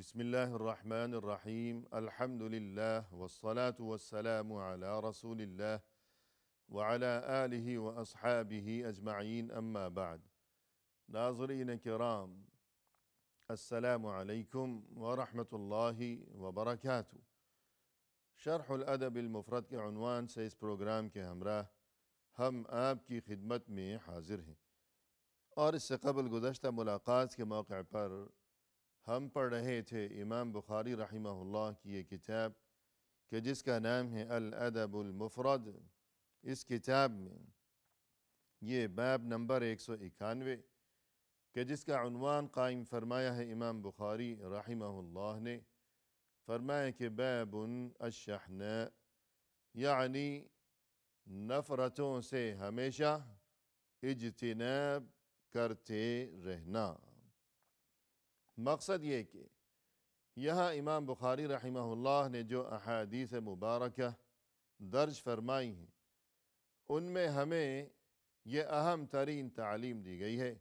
بسم الله الرحمن الرحيم الحمد لله والصلاة والسلام على رسول الله وعلى آله وأصحابه أجمعين أما بعد. ناظرین کرام، السلام علیکم ورحمۃ اللہ وبرکاتہ۔ شرح الادب المفرد کے عنوان سے اس پروگرام کے ہمراہ ہم آپ کی خدمت میں حاضر ہیں، اور اس سے قبل گزشتہ ملاقات کے موقع پر ہم پڑھ رہے تھے امام بخاری رحمہ اللہ کی یہ کتاب کہ جس کا نام ہے الادب المفرد۔ اس کتاب میں یہ باب نمبر 191 کہ جس کا عنوان قائم فرمایا ہے امام بخاری رحمہ اللہ نے، فرمایا کہ باب الشحناء، یعنی نفرتوں سے ہمیشہ اجتناب کرتے رہنا۔ مقصد یہ کہ یہاں امام بخاری رحمہ اللہ نے جو احادیث مبارکہ درج فرمائی ہیں، ان میں ہمیں یہ اہم ترین تعلیم دی گئی ہے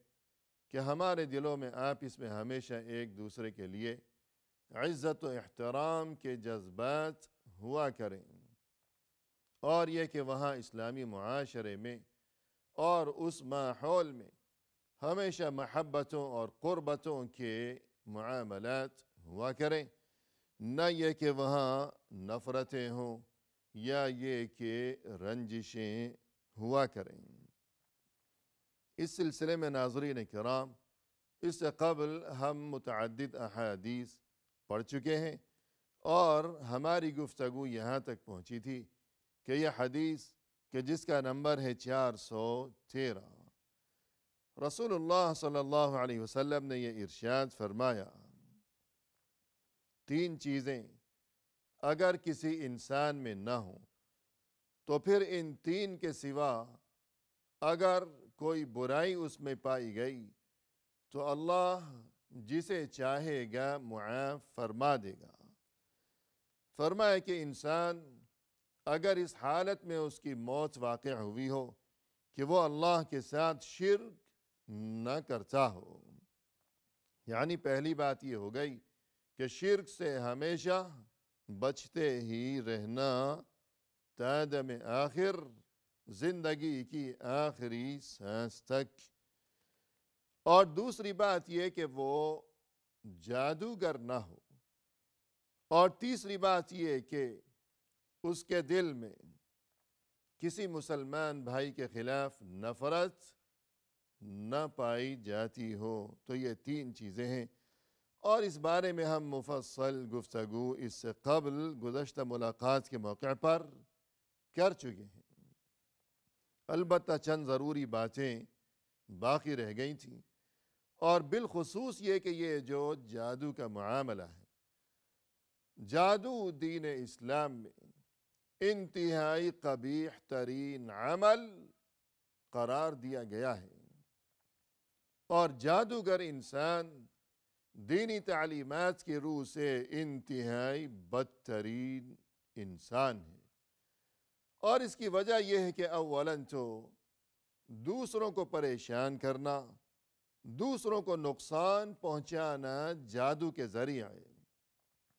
کہ ہمارے دلوں میں آپس میں ہمیشہ ایک دوسرے کے لیے عزت و احترام کے جذبات ہوا کریں، اور یہ کہ وہاں اسلامی معاشرے میں اور اس ماحول میں ہمیشہ محبتوں اور قربتوں کے معاملات ہوا کریں، نہ یہ کہ وہاں نفرتیں ہوں یا یہ کہ رنجشیں ہوا کریں۔ اس سلسلے میں ناظرین کرام، اس سے قبل ہم متعدد احادیث پڑھ چکے ہیں، اور ہماری گفتگو یہاں تک پہنچی تھی کہ یہ حدیث کہ جس کا نمبر ہے 413، رسول اللہ صلی اللہ علیہ وسلم نے یہ ارشاد فرمایا، تین چیزیں اگر کسی انسان میں نہ ہوں تو پھر ان تین کے سوا اگر کوئی برائی اس میں پائی گئی تو اللہ جسے چاہے گا معاف فرما دے گا۔ فرمایا کہ انسان اگر اس حالت میں اس کی موت واقع ہوئی ہو کہ وہ اللہ کے ساتھ شرک نہ کرتا ہو، یعنی پہلی بات یہ ہو گئی کہ شرک سے ہمیشہ بچتے ہی رہنا تا دم آخر، زندگی کی آخری سانس تک۔ اور دوسری بات یہ کہ وہ جادوگر نہ ہو، اور تیسری بات یہ کہ اس کے دل میں کسی مسلمان بھائی کے خلاف نفرت نہ پائی جاتی ہو۔ تو یہ تین چیزیں ہیں، اور اس بارے میں ہم مفصل گفتگو اس سے قبل گزشتہ ملاقات کے موقع پر کر چکے ہیں۔ البتہ چند ضروری باتیں باقی رہ گئی تھیں، اور بالخصوص یہ کہ یہ جو جادو کا معاملہ ہے، جادو دین اسلام میں انتہائی قبیح ترین عمل قرار دیا گیا ہے، اور جادوگر انسان دینی تعلیمات کی روح سے انتہائی بدترین انسان ہے، اور اس کی وجہ یہ ہے کہ اولاً تو دوسروں کو پریشان کرنا، دوسروں کو نقصان پہنچانا جادو کے ذریعے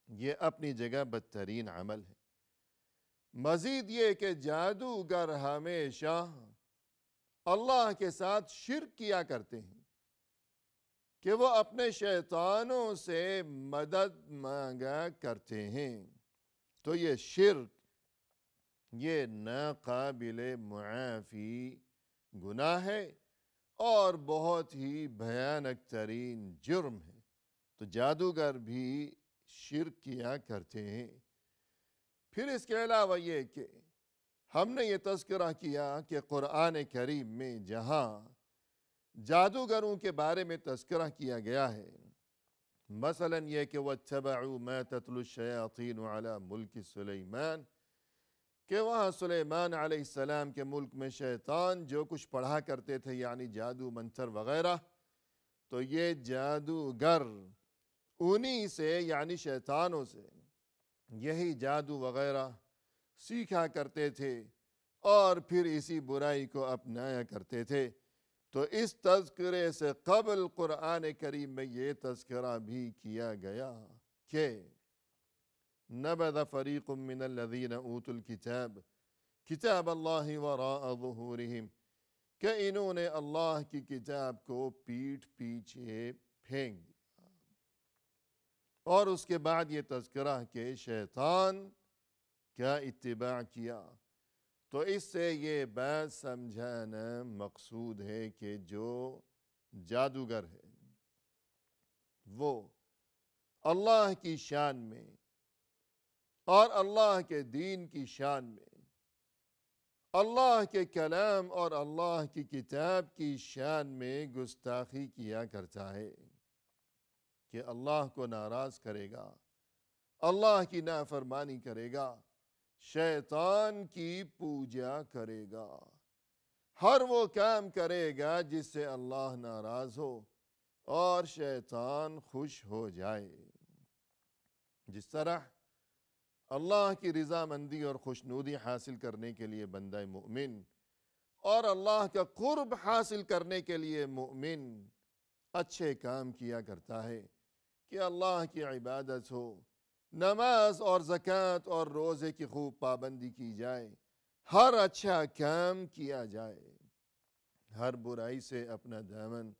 یہ اپنی جگہ بدترین عمل ہے۔ مزید یہ کہ جادوگر ہمیشہ اللہ کے ساتھ شرک کیا کرتے ہیں کہ وہ اپنے شیطانوں سے مدد مانگا کرتے ہیں، تو یہ شرک یہ ناقابل معافی گناہ ہے اور بہت ہی بھیانک ترین جرم ہے۔ تو جادوگر بھی شرک کیا کرتے ہیں۔ پھر اس کے علاوہ یہ کہ ہم نے یہ تذکرہ کیا کہ قرآن کریم میں جہاں جادوگروں کے بارے میں تذکرہ کیا گیا ہے، مثلا یہ کہ وَاتَّبَعُوا مَا تَتْلُو الشَّيَاطِينُ عَلَى مُلْكِ سُلَيْمَانَ، کہ وہاں سلیمان علیہ السلام کے ملک میں شیطان جو کچھ پڑھا کرتے تھے، یعنی جادو منتر وغیرہ، تو یہ جادوگر انہی سے یعنی شیطانوں سے یہی جادو وغیرہ سیکھا کرتے تھے، اور پھر اسی برائی کو اپنایا کرتے تھے۔ تو اس تذکرے سے قبل قرآن کریم میں یہ تذکرہ بھی کیا گیا کہ نبذ فریق من الذین اوتوا الکتاب کتاب اللہ وراء ظہورہم، کہ انہوں نے اللہ کی کتاب کو پیٹھ پیچھے پھینک دیا۔ اور اس کے بعد یہ تذکرہ کہ شیطان کا اتباع کیا، تو اس سے یہ بات سمجھانا مقصود ہے کہ جو جادوگر ہے وہ اللہ کی شان میں اور اللہ کے دین کی شان میں، اللہ کے کلام اور اللہ کی کتاب کی شان میں گستاخی کیا کرتا ہے، کہ اللہ کو ناراض کرے گا، اللہ کی نافرمانی کرے گا، شیطان کی پوجا کرے گا، ہر وہ کام کرے گا جس سے اللہ ناراض ہو اور شیطان خوش ہو جائے۔ جس طرح اللہ کی رضامندی اور خوشنودی حاصل کرنے کے لیے بندہ مومن اور اللہ کا قرب حاصل کرنے کے لیے مومن اچھے کام کیا کرتا ہے، کہ اللہ کی عبادت ہو، نماز اور زکوٰۃ اور روزے کی خوب پابندی کی جائے، ہر اچھا کام کیا جائے، ہر برائی سے اپنا دامن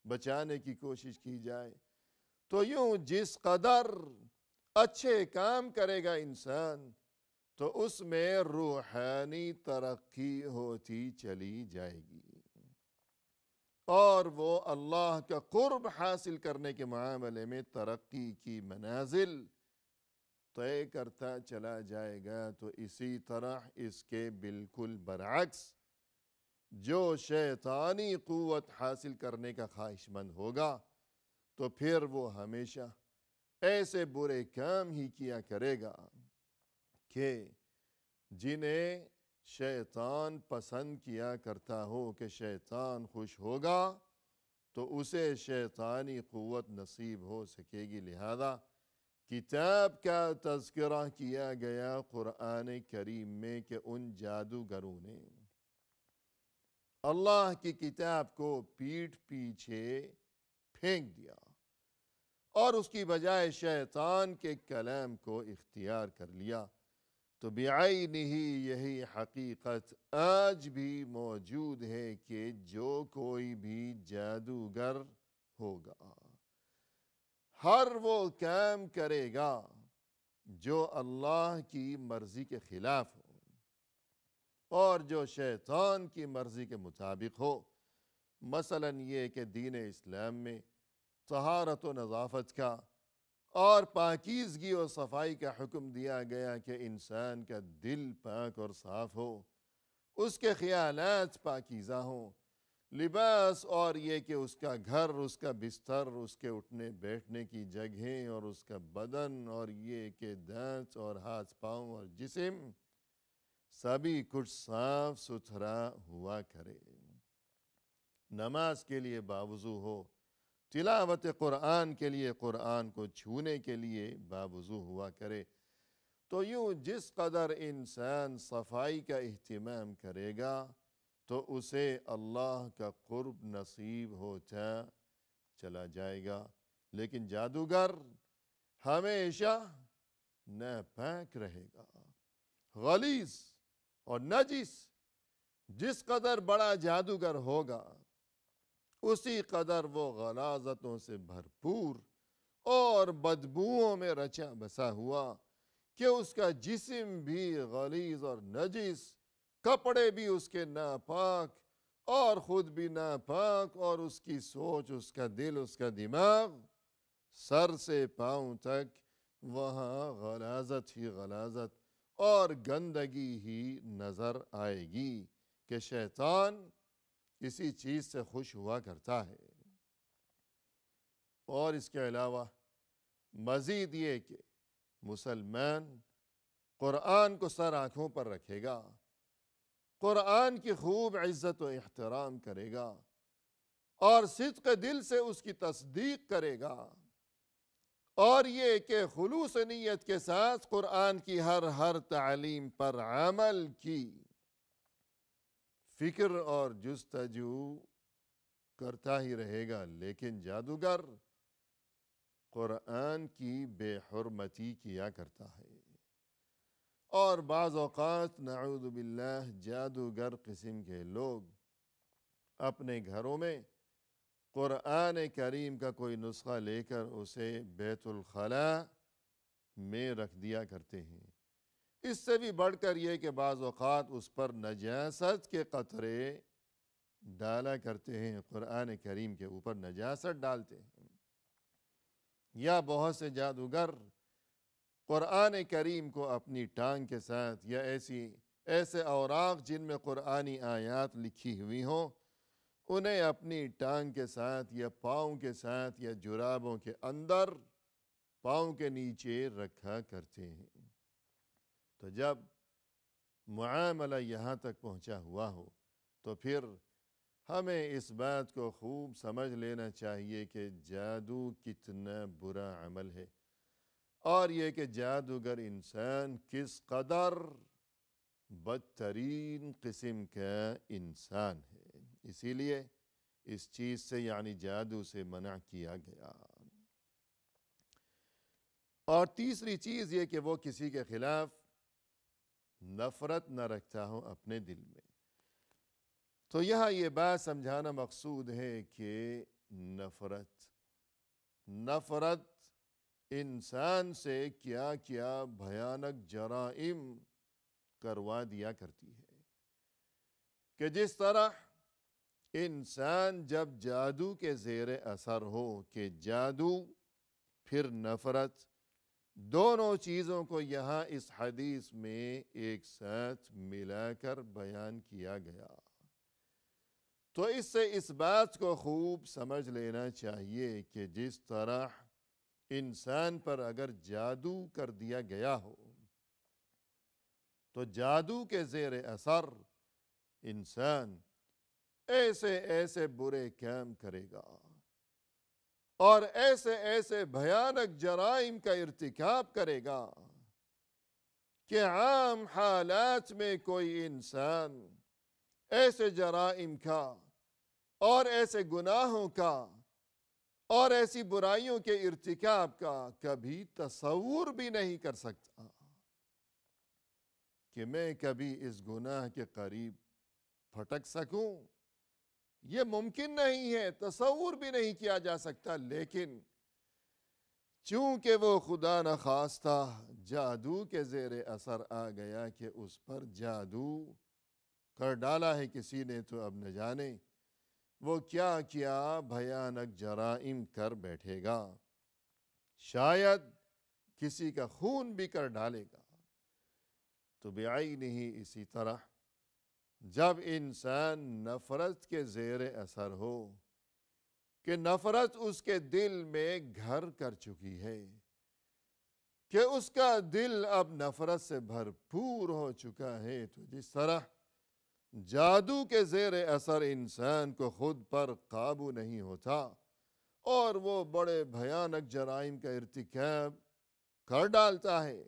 بچانے کی کوشش کی جائے۔ تو یوں جس قدر اچھے کام کرے گا انسان تو اس میں روحانی ترقی ہوتی چلی جائے گی، اور وہ اللہ کا قرب حاصل کرنے کے معاملے میں ترقی کی منازل طے کرتا چلا جائے گا۔ تو اسی طرح اس کے بالکل برعکس جو شیطانی قوت حاصل کرنے کا خواہش مند ہوگا تو پھر وہ ہمیشہ ایسے برے کام ہی کیا کرے گا کہ جنہیں شیطان پسند کیا کرتا ہو، کہ شیطان خوش ہوگا تو اسے شیطانی قوت نصیب ہو سکے گی۔ لہذا کتاب کا تذکرہ کیا گیا قرآن کریم میں کہ ان جادوگروں نے اللہ کی کتاب کو پیٹھ پیچھے پھینک دیا اور اس کی بجائے شیطان کے کلام کو اختیار کر لیا۔ تو بعینہ یہی حقیقت آج بھی موجود ہے کہ جو کوئی بھی جادوگر ہوگا، ہر وہ کام کرے گا جو اللہ کی مرضی کے خلاف ہو اور جو شیطان کی مرضی کے مطابق ہو۔ مثلا یہ کہ دین اسلام میں طہارت و نظافت کا اور پاکیزگی و صفائی کا حکم دیا گیا کہ انسان کا دل پاک اور صاف ہو، اس کے خیالات پاکیزہ ہوں، لباس اور یہ کہ اس کا گھر، اس کا بستر، اس کے اٹھنے بیٹھنے کی جگہیں اور اس کا بدن اور یہ کہ دانت اور ہاتھ پاؤں اور جسم سبھی کچھ صاف ستھرا ہوا کرے، نماز کے لیے باوضو ہو، تلاوت قرآن کے لیے قرآن کو چھونے کے لیے باوضو ہوا کرے۔ تو یوں جس قدر انسان صفائی کا اہتمام کرے گا تو اسے اللہ کا قرب نصیب ہوتا چلا جائے گا۔ لیکن جادوگر ہمیشہ ناپاک رہے گا، غلیظ اور نجس۔ جس قدر بڑا جادوگر ہوگا اسی قدر وہ غلاظتوں سے بھرپور اور بدبوؤں میں رچا بسا ہوا، کہ اس کا جسم بھی غلیظ اور نجس، کپڑے بھی اس کے ناپاک اور خود بھی ناپاک، اور اس کی سوچ، اس کا دل، اس کا دماغ سر سے پاؤں تک وہاں غلاظت ہی غلاظت اور گندگی ہی نظر آئے گی، کہ شیطان اسی چیز سے خوش ہوا کرتا ہے۔ اور اس کے علاوہ مزید یہ کہ مسلمان قرآن کو سر آنکھوں پر رکھے گا، قرآن کی خوب عزت و احترام کرے گا اور صدق دل سے اس کی تصدیق کرے گا، اور یہ کہ خلوص نیت کے ساتھ قرآن کی ہر تعلیم پر عمل کی فکر اور جستجو کرتا ہی رہے گا۔ لیکن جادوگر قرآن کی بے حرمتی کیا کرتا ہے، اور بعض اوقات نعوذ باللہ جادوگر قسم کے لوگ اپنے گھروں میں قرآن کریم کا کوئی نسخہ لے کر اسے بیت الخلاء میں رکھ دیا کرتے ہیں۔ اس سے بھی بڑھ کر یہ کہ بعض اوقات اس پر نجاست کے قطرے ڈالا کرتے ہیں، قرآن کریم کے اوپر نجاست ڈالتے ہیں۔ یا بہت سے جادوگر قرآن کریم کو اپنی ٹانگ کے ساتھ یا ایسے اوراق جن میں قرآنی آیات لکھی ہوئی ہوں انہیں اپنی ٹانگ کے ساتھ یا پاؤں کے ساتھ یا جرابوں کے اندر پاؤں کے نیچے رکھا کرتے ہیں۔ تو جب معاملہ یہاں تک پہنچا ہوا ہو تو پھر ہمیں اس بات کو خوب سمجھ لینا چاہیے کہ جادو کتنا برا عمل ہے، اور یہ کہ جادوگر انسان کس قدر بدترین قسم کا انسان ہے۔ اسی لیے اس چیز سے یعنی جادو سے منع کیا گیا۔ اور تیسری چیز یہ کہ وہ کسی کے خلاف نفرت نہ رکھتا ہو اپنے دل میں۔ تو یہاں یہ بات سمجھانا مقصود ہے کہ نفرت انسان سے کیا کیا بھیانک جرائم کروا دیا کرتی ہے، کہ جس طرح انسان جب جادو کے زیر اثر ہو کہ جادو پھر نفرت، دونوں چیزوں کو یہاں اس حدیث میں ایک ساتھ ملا کر بیان کیا گیا۔ تو اس سے اس بات کو خوب سمجھ لینا چاہیے کہ جس طرح انسان پر اگر جادو کر دیا گیا ہو تو جادو کے زیر اثر انسان ایسے برے کام کرے گا اور ایسے بھیانک جرائم کا ارتکاب کرے گا کہ عام حالات میں کوئی انسان ایسے جرائم کا اور ایسے گناہوں کا اور ایسی برائیوں کے ارتکاب کا کبھی تصور بھی نہیں کر سکتا کہ میں کبھی اس گناہ کے قریب پھٹک سکوں۔ یہ ممکن نہیں ہے، تصور بھی نہیں کیا جا سکتا، لیکن چونکہ وہ خدا نخواستہ جادو کے زیر اثر آ گیا کہ اس پر جادو کر ڈالا ہے کسی نے، تو اب نہ جانے وہ کیا کیا بھیانک جرائم کر بیٹھے گا، شاید کسی کا خون بھی کر ڈالے گا۔ تو بعینہ اسی طرح جب انسان نفرت کے زیر اثر ہو کہ نفرت اس کے دل میں گھر کر چکی ہے، کہ اس کا دل اب نفرت سے بھرپور ہو چکا ہے، تو جس طرح جادو کے زیر اثر انسان کو خود پر قابو نہیں ہوتا اور وہ بڑے بھیانک جرائم کا ارتکاب کر ڈالتا ہے،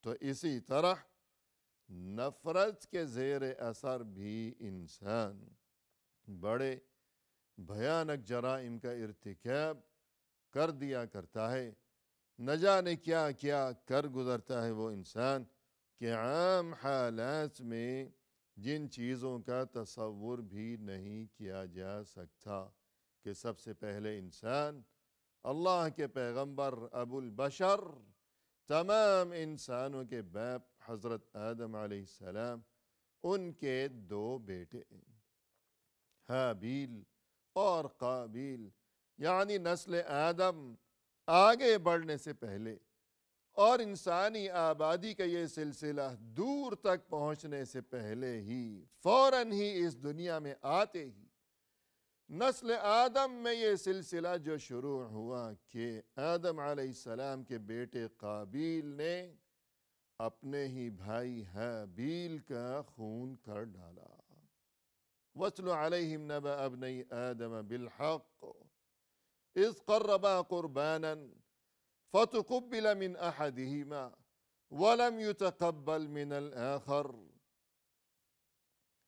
تو اسی طرح نفرت کے زیر اثر بھی انسان بڑے بھیانک جرائم کا ارتکاب کر دیا کرتا ہے۔ نہ جانے کیا کیا کر گزرتا ہے وہ انسان کہ عام حالات میں جن چیزوں کا تصور بھی نہیں کیا جا سکتا، کہ سب سے پہلے انسان اللہ کے پیغمبر ابو البشر تمام انسانوں کے باپ حضرت آدم علیہ السلام، ان کے دو بیٹے حابیل اور قابیل، یعنی نسل آدم آگے بڑھنے سے پہلے اور انسانی آبادی کا یہ سلسلہ دور تک پہنچنے سے پہلے ہی فوراً ہی اس دنیا میں آتے ہی نسل آدم میں یہ سلسلہ جو شروع ہوا کہ آدم علیہ السلام کے بیٹے قابیل نے اپنے ہی بھائی حابیل کا خون کر ڈالا۔ وَاتْلُ عَلَيْهِمْ نَبَأَ ابْنَيْ آدَمَ بِالْحَقِّ إِذْ قَرَّبَا قُرْبَانًا فَتُقُبِّلَ مِنْ أَحَدِهِمَا وَلَمْ يُتَقَبَّلْ مِنَ الْآخَرِ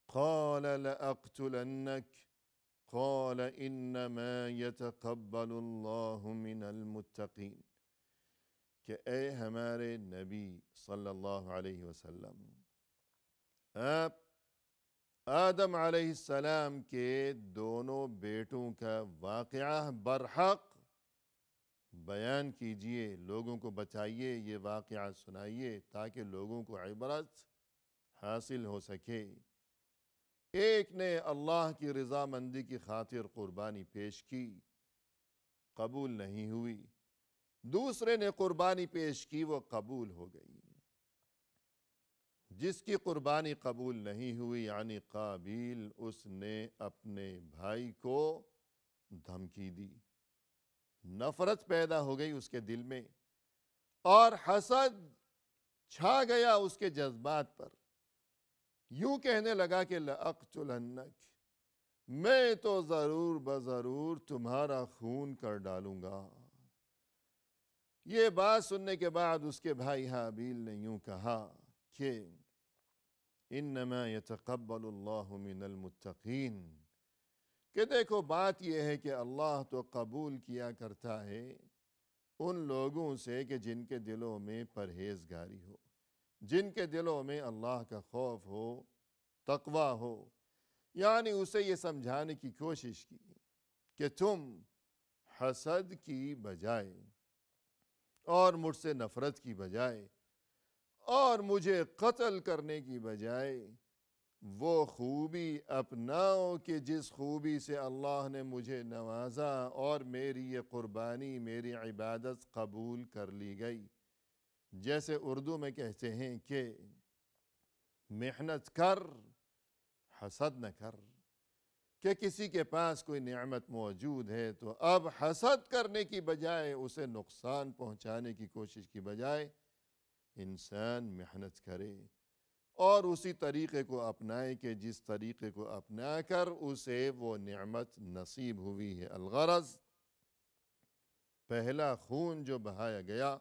قَالَ لَأَقْتُلَنَّكَ قال انما يتقبل اللہ من المتقین، کہ اے ہمارے نبی صلی اللہ علیہ وسلم، آپ آدم علیہ السلام کے دونوں بیٹوں کا واقعہ برحق بیان کیجئے، لوگوں کو بتائیے، یہ واقعہ سنائیے تاکہ لوگوں کو عبرت حاصل ہو سکے۔ ایک نے اللہ کی رضامندی کی خاطر قربانی پیش کی، قبول نہیں ہوئی۔ دوسرے نے قربانی پیش کی، وہ قبول ہو گئی۔ جس کی قربانی قبول نہیں ہوئی یعنی قابیل، اس نے اپنے بھائی کو دھمکی دی، نفرت پیدا ہو گئی اس کے دل میں، اور حسد چھا گیا اس کے جذبات پر۔ یوں کہنے لگا کہ لَأَقْتُلَنَّكَ، میں تو ضرور بضرور تمہارا خون کر ڈالوں گا۔ یہ بات سننے کے بعد اس کے بھائی حابیل نے یوں کہا کہ انما يتقبل اللہ من المتقین، کہ دیکھو بات یہ ہے کہ اللہ تو قبول کیا کرتا ہے ان لوگوں سے کہ جن کے دلوں میں پرہیزگاری ہو، جن کے دلوں میں اللہ کا خوف ہو، تقوی ہو۔ یعنی اسے یہ سمجھانے کی کوشش کی کہ تم حسد کی بجائے اور مجھ سے نفرت کی بجائے اور مجھے قتل کرنے کی بجائے وہ خوبی اپناؤ کہ جس خوبی سے اللہ نے مجھے نوازا اور میری یہ قربانی، میری عبادت قبول کر لی گئی۔ جیسے اردو میں کہتے ہیں کہ محنت کر، حسد نہ کر، کہ کسی کے پاس کوئی نعمت موجود ہے تو اب حسد کرنے کی بجائے، اسے نقصان پہنچانے کی کوشش کی بجائے انسان محنت کرے اور اسی طریقے کو اپنائے کہ جس طریقے کو اپنا کر اسے وہ نعمت نصیب ہوئی ہے۔ الغرض، پہلا خون جو بہایا گیا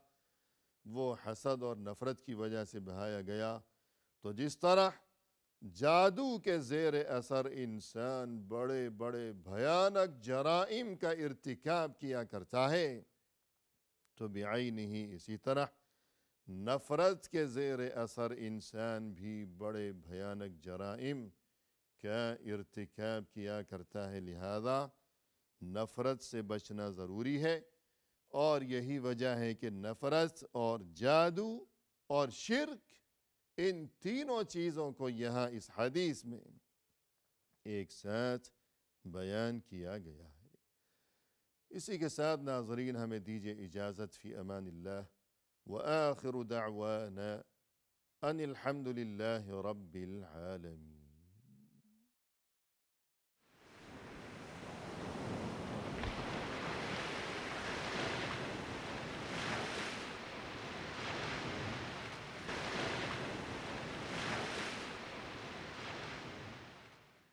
وہ حسد اور نفرت کی وجہ سے بہایا گیا۔ تو جس طرح جادو کے زیر اثر انسان بڑے بڑے بھیانک جرائم کا ارتکاب کیا کرتا ہے، تو بعینہ اسی طرح نفرت کے زیر اثر انسان بھی بڑے بھیانک جرائم کا ارتکاب کیا کرتا ہے۔ لہذا نفرت سے بچنا ضروری ہے، اور یہی وجہ ہے کہ نفرت اور جادو اور شرک، ان تینوں چیزوں کو یہاں اس حدیث میں ایک ساتھ بیان کیا گیا ہے۔ اسی کے ساتھ ناظرین ہمیں دیجیے اجازت، فی امان اللہ، وآخر دعوانا ان الحمد للہ رب العالمین۔